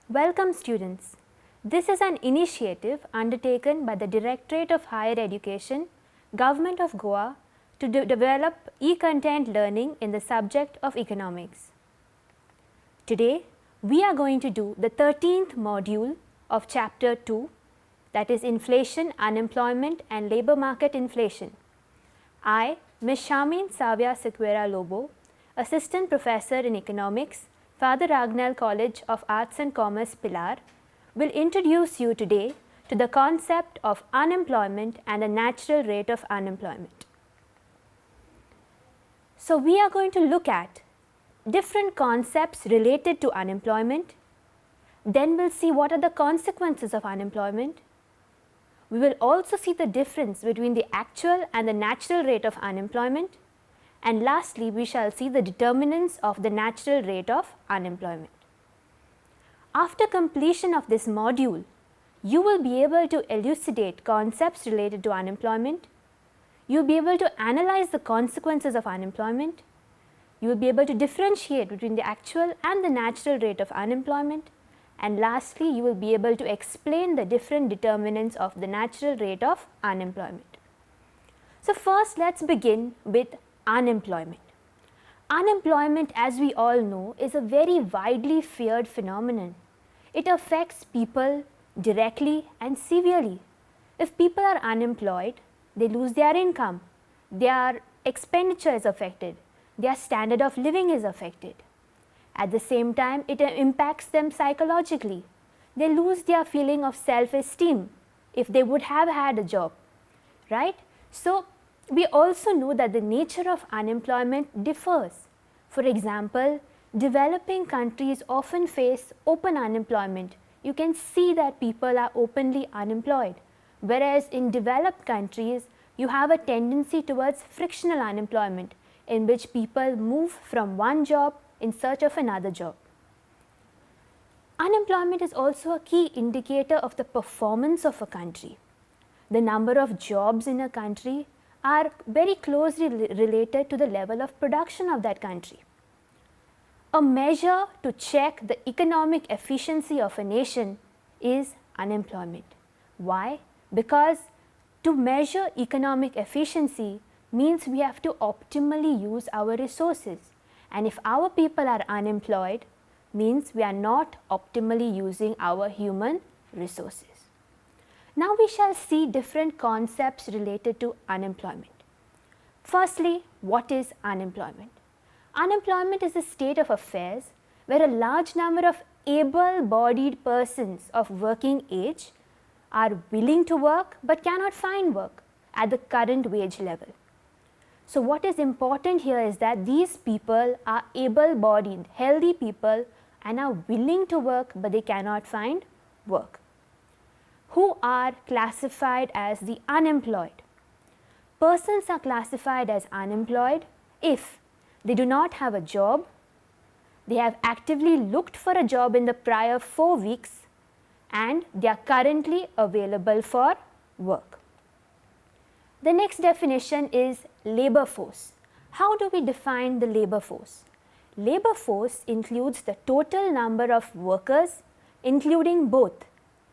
Welcome students. This is an initiative undertaken by the Directorate of Higher Education, Government of Goa to develop e-content learning in the subject of economics. Today, we are going to do the 13th module of chapter 2, that is inflation, unemployment and labor market inflation. I, Ms. Shamin Savia Sequeira Lobo, Assistant Professor in Economics, Father Ragnall College of Arts and Commerce, Pilar, will introduce you today to the concept of unemployment and the natural rate of unemployment. So, we are going to look at different concepts related to unemployment, then we will see what are the consequences of unemployment. We will also see the difference between the actual and the natural rate of unemployment, and lastly we shall see the determinants of the natural rate of unemployment. After completion of this module, you will be able to elucidate concepts related to unemployment, you will be able to analyze the consequences of unemployment, you will be able to differentiate between the actual and the natural rate of unemployment, and lastly you will be able to explain the different determinants of the natural rate of unemployment. So, first let us begin with unemployment. Unemployment, as we all know, is a very widely feared phenomenon. It affects people directly and severely. If people are unemployed, they lose their income, their expenditure is affected, their standard of living is affected. At the same time, it impacts them psychologically. They lose their feeling of self-esteem if they would have had a job, right? So, we also know that the nature of unemployment differs. For example, developing countries often face open unemployment. You can see that people are openly unemployed, whereas in developed countries, you have a tendency towards frictional unemployment, in which people move from one job in search of another job. Unemployment is also a key indicator of the performance of a country. The number of jobs in a country are very closely related to the level of production of that country. A measure to check the economic efficiency of a nation is unemployment. Why? Because to measure economic efficiency means we have to optimally use our resources, and if our people are unemployed, means we are not optimally using our human resources. Now we shall see different concepts related to unemployment. Firstly, what is unemployment? Unemployment is a state of affairs where a large number of able-bodied persons of working age are willing to work but cannot find work at the current wage level. So, what is important here is that these people are able-bodied, healthy people and are willing to work but they cannot find work. Who are classified as the unemployed? Persons are classified as unemployed if they do not have a job, they have actively looked for a job in the prior 4 weeks and they are currently available for work. The next definition is labor force. How do we define the labor force? Labor force includes the total number of workers, including both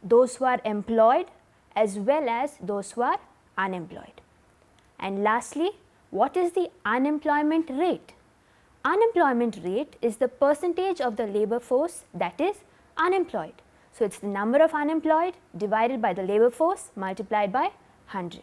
those who are employed as well as those who are unemployed. And lastly, what is the unemployment rate? Unemployment rate is the percentage of the labor force that is unemployed. So, it is the number of unemployed divided by the labor force multiplied by 100.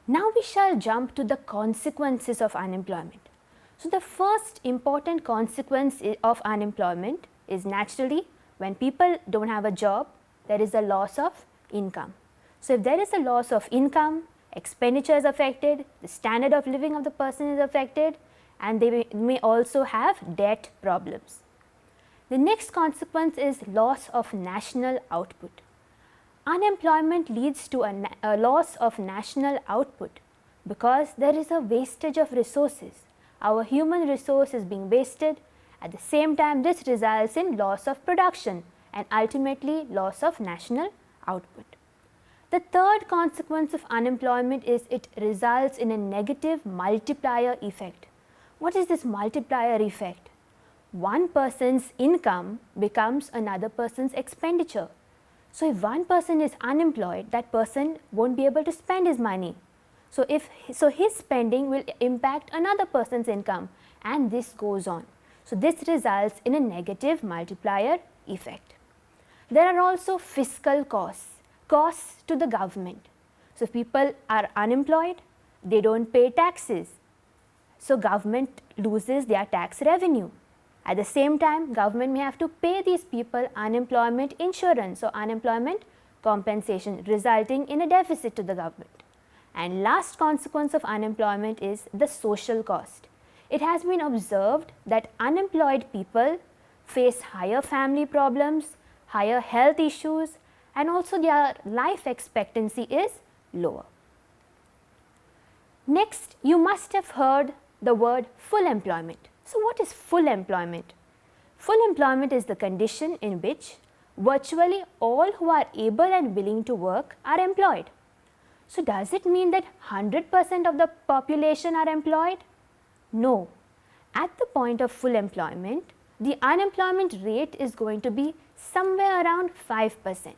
Now, we shall jump to the consequences of unemployment. So, the first important consequence of unemployment is naturally when people do not have a job, there is a loss of income. So, if there is a loss of income, expenditure is affected, the standard of living of the person is affected, and they may also have debt problems. The next consequence is loss of national output. Unemployment leads to a loss of national output because there is a wastage of resources. Our human resource is being wasted. At the same time, this results in loss of production and ultimately loss of national output. The third consequence of unemployment is it results in a negative multiplier effect. What is this multiplier effect? one person's income becomes another person's expenditure. So if one person is unemployed, that person won't be able to spend his money. So his spending will impact another person's income, and this goes on. So this results in a negative multiplier effect. There are also fiscal costs to the government. So if people are unemployed, they don't pay taxes. So government loses their tax revenue. At the same time, government may have to pay these people unemployment insurance or unemployment compensation, resulting in a deficit to the government. And last consequence of unemployment is the social cost. It has been observed that unemployed people face higher family problems, higher health issues, and also their life expectancy is lower. Next, you must have heard the word full employment. So what is full employment? Full employment is the condition in which virtually all who are able and willing to work are employed. So does it mean that 100% of the population are employed? No. At the point of full employment, the unemployment rate is going to be somewhere around 5%.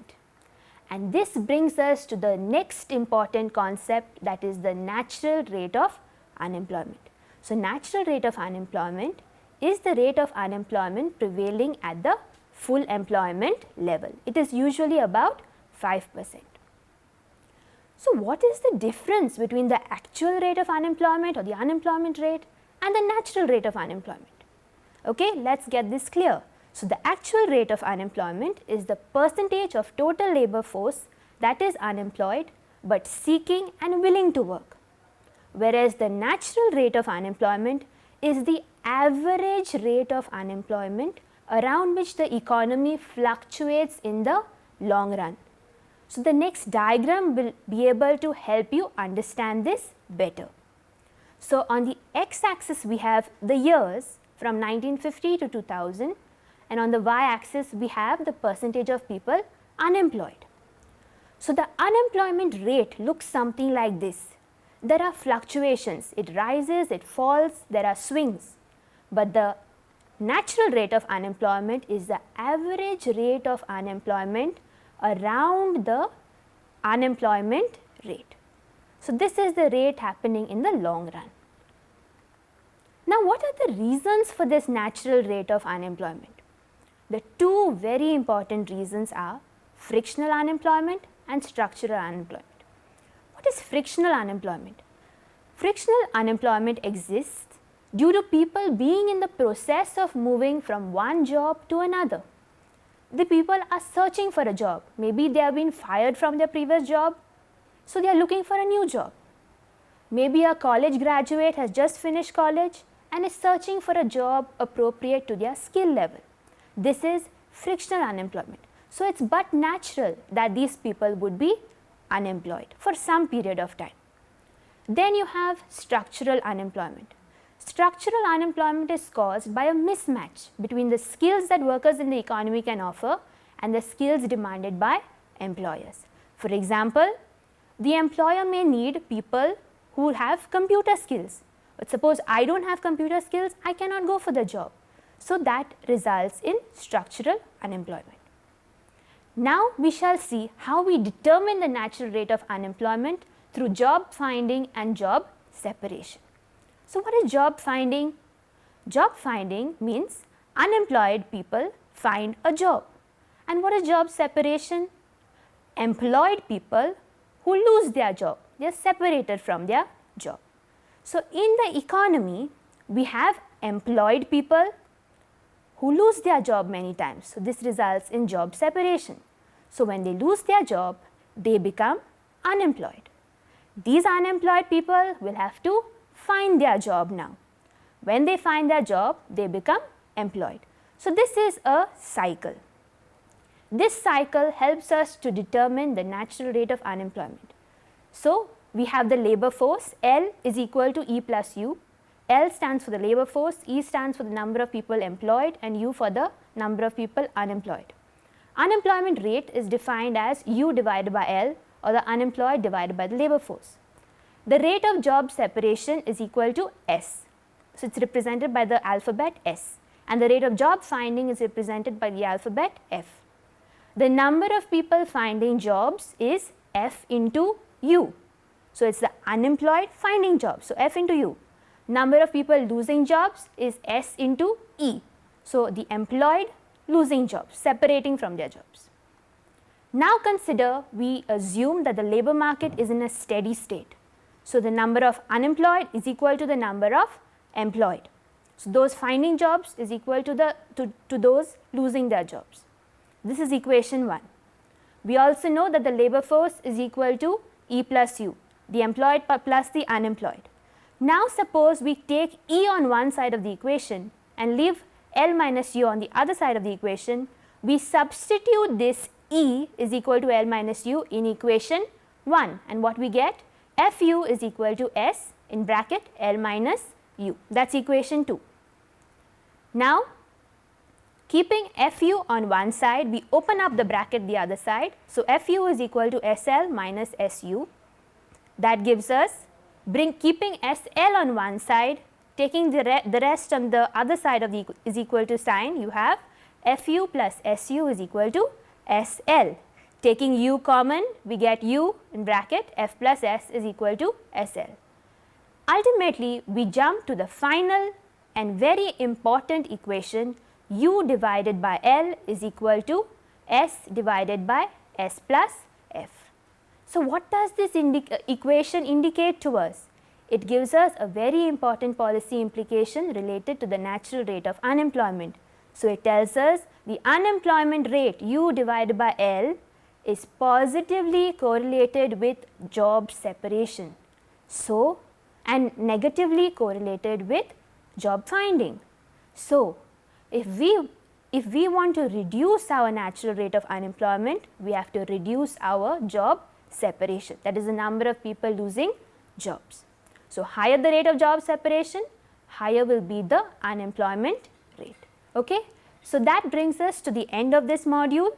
And this brings us to the next important concept, that is the natural rate of unemployment. So natural rate of unemployment is the rate of unemployment prevailing at the full employment level. It is usually about 5%. So what is the difference between the actual rate of unemployment or the unemployment rate and the natural rate of unemployment? Okay, let's get this clear. So the actual rate of unemployment is the percentage of total labor force that is unemployed but seeking and willing to work. Whereas the natural rate of unemployment is the average rate of unemployment around which the economy fluctuates in the long run. So the next diagram will be able to help you understand this better. So on the x-axis we have the years from 1950 to 2000, and on the y-axis we have the percentage of people unemployed. So the unemployment rate looks something like this. There are fluctuations, it rises, it falls, there are swings, but the natural rate of unemployment is the average rate of unemployment around the unemployment rate. So this is the rate happening in the long run. Now what are the reasons for this natural rate of unemployment? The two very important reasons are frictional unemployment and structural unemployment. What is frictional unemployment? Frictional unemployment exists due to people being in the process of moving from one job to another. The people are searching for a job. Maybe they have been fired from their previous job, so they are looking for a new job. Maybe a college graduate has just finished college and is searching for a job appropriate to their skill level. This is frictional unemployment. So it's but natural that these people would be unemployed for some period of time. Then you have structural unemployment. Structural unemployment is caused by a mismatch between the skills that workers in the economy can offer and the skills demanded by employers. For example, the employer may need people who have computer skills, but suppose I don't have computer skills, I cannot go for the job. So that results in structural unemployment. Now we shall see how we determine the natural rate of unemployment through job finding and job separation. So what is job finding? Job finding means unemployed people find a job. And what is job separation? Employed people who lose their job, they are separated from their job. So in the economy, we have employed people who lose their job many times. So this results in job separation. So when they lose their job, they become unemployed. These unemployed people will have to find their job now. When they find their job, they become employed. So this is a cycle. This cycle helps us to determine the natural rate of unemployment. So we have the labor force, L is equal to E plus U. L stands for the labor force, E stands for the number of people employed, and U for the number of people unemployed. Unemployment rate is defined as U divided by L, or the unemployed divided by the labor force. The rate of job separation is equal to S. So it's represented by the alphabet S. and the rate of job finding is represented by the alphabet F. The number of people finding jobs is F into U. So, it is the unemployed finding jobs. So, F into U. Number of people losing jobs is S into E. So, the employed losing jobs, separating from their jobs. Now, consider we assume that the labor market is in a steady state. So, the number of unemployed is equal to the number of employed. So, those finding jobs is equal to those losing their jobs. This is equation 1. We also know that the labor force is equal to E plus U, the employed plus the unemployed. Now, suppose we take E on one side of the equation and leave L minus U on the other side of the equation. We substitute this E is equal to L minus U in equation 1, and what we get? Fu is equal to S in bracket L minus U. That is equation 2. Now, keeping Fu on one side, we open up the bracket the other side. So, Fu is equal to SL minus SU. That gives us, keeping SL on one side, taking the rest on the other side of the is equal to sign, you have Fu plus Su is equal to SL. Taking U common, we get U in bracket F plus S is equal to SL. Ultimately, we jump to the final and very important equation, U divided by L is equal to S divided by S plus F. So, what does this equation indicate to us? It gives us a very important policy implication related to the natural rate of unemployment. So, it tells us the unemployment rate U divided by L is positively correlated with job separation. So, and negatively correlated with job finding. So, if we want to reduce our natural rate of unemployment, we have to reduce our job separation, that is the number of people losing jobs. So, higher the rate of job separation, higher will be the unemployment rate. Okay? So, that brings us to the end of this module.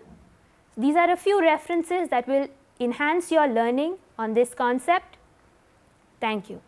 These are a few references that will enhance your learning on this concept. Thank you.